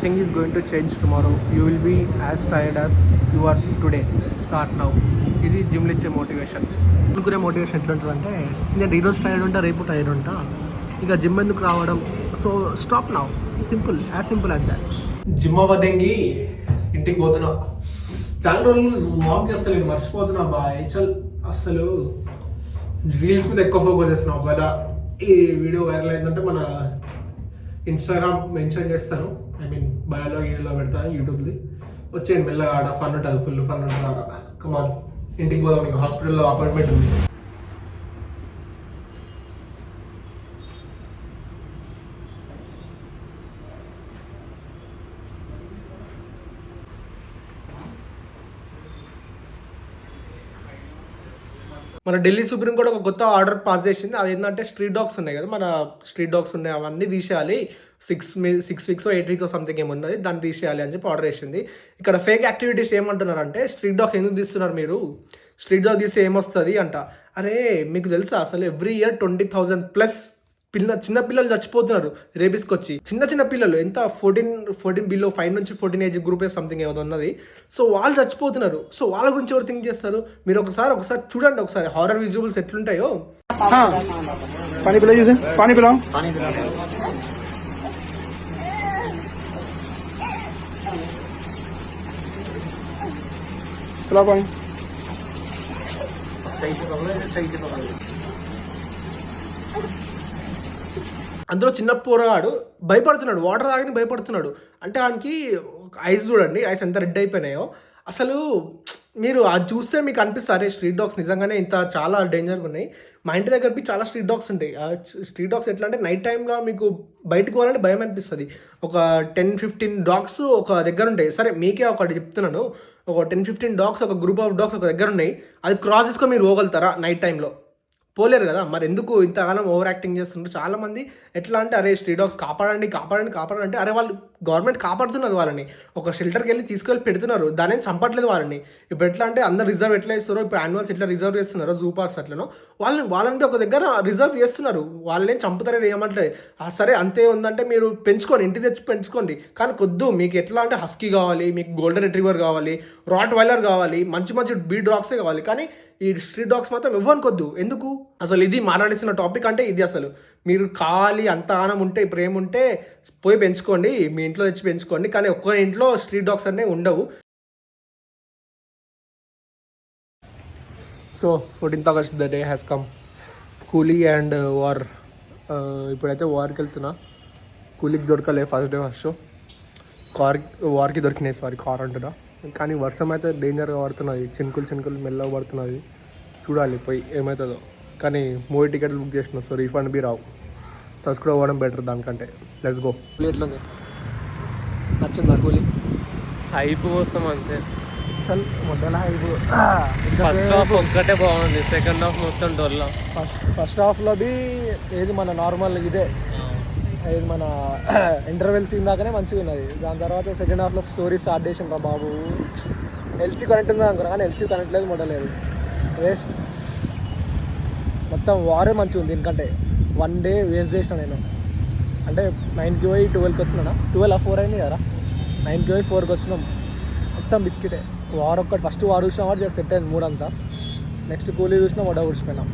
Thing is going to change tomorrow. You will be as tired as you are today. Start now. ఇది జిమ్లో ఇచ్చే motivation. అనుకునే motivation ఎట్లుంటుందంటే నేను ఈరోజు టైర్డ్ ఉంటా, రేపు టైర్డ్ ఉంటా, ఇక జిమ్ ఎందుకు రావడం, so stop now. Simple as that. Gym అవ్వదంగి ఇంటికి పోతున్నా. చాలా రోజులు వాక్ చేస్తలేదు, మర్చిపోతున్నా బాయ్. అసలు రీల్స్ మీద ఎక్కువ ఫోకస్ చేస్తున్నా. ఒకవేళ ఈ వీడియో వైరల్ అయిందంటే మన ఇన్స్టాగ్రామ్ మెన్షన్ చేస్తాను, బయోలో గీలో పెడతా, యూట్యూబ్ది. వచ్చేయండి మెల్లగా, ఆడ ఫన్ ఉంటుంది, ఫుల్ ఫన్ ఉంటుంది ఆడ. కమాన్, ఇంటికి పోదాం, ఇంకా హాస్పిటల్లో అపాయింట్మెంట్ ఉంది. మన ఢిల్లీ సుప్రీంకోర్టు ఒక కొత్త ఆర్డర్ పాస్ చేసింది. అది ఏంటంటే స్ట్రీట్ డాగ్స్ ఉన్నాయి కదా, మన స్ట్రీట్ డాగ్స్ ఉన్నాయి, అవన్నీ తీసేయాలి. 6 వీక్స్ 8 వీక్స్ సంథింగ్ ఏమున్నది, దాన్ని తీసేయాలి అని చెప్పి ఆర్డర్ చేసింది. ఇక్కడ ఫేక్ యాక్టివిటీస్ ఏమంటున్నారంటే, స్ట్రీట్ డాగ్ ఎందుకు తీస్తున్నారు మీరు, స్ట్రీట్ డాగ్ తీస్తే ఏమొస్తుంది అంట. అరే మీకు తెలుసా అసలు ఎవ్రీ ఇయర్ 20,000+ చిన్న పిల్లలు చచ్చిపోతున్నారు రేబీస్కి వచ్చి. చిన్న పిల్లలు ఎంత 14 బిలో 5 నుంచి 14 ఏజ్ గ్రూప్ సంథింగ్ ఏదో ఉన్నది. సో వాళ్ళు చచ్చిపోతున్నారు. సో వాళ్ళ గురించి ఎవరు థింక్ చేస్తారు? మీరు ఒకసారి చూడండి, ఒకసారి హారర్ విజువల్స్ ఎట్లుంటాయో. पानी पिलाओ उसे, पानी पिलाओ। पिलाओ पानी। అందులో చిన్న పోరగాడు భయపడుతున్నాడు, వాటర్ తాగని భయపడుతున్నాడు. అంటే ఆయనకి ఐస్ చూడండి, ఐస్ ఎంత రెడ్ అయిపోయినాయో. అసలు మీరు అది చూస్తే మీకు అనిపిస్తుంది, అరే స్ట్రీట్ డాగ్స్ నిజంగానే ఇంత చాలా డేంజర్గా ఉన్నాయి. మా ఇంటి దగ్గరకి చాలా స్ట్రీట్ డాగ్స్ ఉంటాయి. స్ట్రీట్ డాగ్స్ ఎట్లా అంటే నైట్ టైంలో మీకు బయటకు పోవాలంటే భయం అనిపిస్తుంది. ఒక 10-15 డాగ్స్ ఒక దగ్గర ఉంటాయి. సరే మీకే ఒకటి చెప్తున్నాను, ఒక 10-15 డాగ్స్, ఒక గ్రూప్ ఆఫ్ డాగ్స్ ఒక దగ్గర ఉన్నాయి. అది క్రాస్ చేసుకొని మీరు పోగలుగుతారా? నైట్ టైంలో పోలేరు కదా. మరి ఎందుకు ఇంతకాలం ఓవర్ యాక్టింగ్ చేస్తుంటారు చాలామంది. ఎట్లా అంటే అరే స్ట్రీట్ డాగ్స్ కాపాడండి అంటే, అరే వాళ్ళు గవర్నమెంట్ కాపాడుతున్నారు వాళ్ళని, ఒక షెల్టర్కి వెళ్ళి తీసుకెళ్ళి పెడుతున్నారు, దాని ఏం చంపట్లేదు వాళ్ళని. ఇప్పుడు ఎట్లా అంటే అందరు రిజర్వ్ ఎట్లా ఇస్తారో, ఇప్పుడు యానిమల్స్ ఎట్లా రిజర్వ్ చేస్తున్నారో జూ పార్క్స్ అట్లనో వాళ్ళని ఒక దగ్గర రిజర్వ్ చేస్తున్నారు. వాళ్ళని చంపుతారని ఏమంటలేదు. సరే అంతే ఉందంటే మీరు పెంచుకోండి, ఇంటి తెచ్చి పెంచుకోండి. కానీ కొద్దు మీకు ఎట్లా అంటే హస్కీ కావాలి, మీకు గోల్డెన్ రిట్రీవర్ కావాలి, రాట్ వైలర్ కావాలి, మంచి బీడ్ డాగ్సే కావాలి. కానీ ఈ స్ట్రీట్ డాగ్స్ మాత్రం ఇవ్వనుకోద్దు. ఎందుకు అసలు ఇది మాట్లాడిస్తున్న టాపిక్ అంటే ఇది. అసలు మీరు కావాలి అంత ఆనం ఉంటే, ప్రేమ ఉంటే పోయి పెంచుకోండి, మీ ఇంట్లో తెచ్చి పెంచుకోండి. కానీ ఒక్క ఇంట్లో స్ట్రీట్ డాగ్స్ అనేవి ఉండవు. So 14th August the day has come. కూలీ అండ్ వార్. ఇప్పుడైతే వార్కి వెళ్తున్నా. కూలీకి దొరకలే ఫస్ట్ షో, వార్కి దొరికినాయి. కార్ అంటున్నా. కానీ వర్షం అయితే డేంజర్గా పడుతున్నది, చినుకులు మెల్లగా పడుతున్నది. చూడాలి పోయి ఏమవుతుందో. కానీ మూవీ టికెట్లు బుక్ చేసిన, సో రీఫండ్ బి రావు. తస్కుడు అవ్వడం బెటర్ దానికంటే. Let's go. కూలీ ఎట్లుంది, నచ్చిందా కూలీ? హైప్ కోసం అంతే. చల్ మొదల హైప్. ఫస్ట్ హాఫ్ ఒక్కటే బాగుంది, సెకండ్ హాఫ్ మొత్తం డొల్లా. ఫస్ట్ హాఫ్లో బి ఏది మన నార్మల్ ఇదే, ఇది మన ఇంటర్వెల్ సీన్ దాకానే మంచిగా ఉన్నది. దాని తర్వాత సెకండ్ హాఫ్లో స్టోరీ స్టార్ట్ చేసిన రా బాబు. ఎల్సీ కనెక్ట్ ఉంది అనుకున్నా, కానీ ఎల్సీ కనెక్ట్ లేదు, మొదలేదు, వేస్ట్. మొత్తం వారే మంచిగా ఉంది. దీనికంటే 1 డే వేస్ట్ చేసిన నేను. అంటే 9కి పోయి 12కి వచ్చినా, 12 అయింది కదా, 9కి పోయి 4కి వచ్చినాం. మొత్తం బిస్కెటే. వార్ ఒక్కటి ఫస్ట్ వార్ చూసినా వాడు సెట్ అయింది మూడంతా. నెక్స్ట్ కూలీ చూసినా వడ ఊడిచిపోయినాం.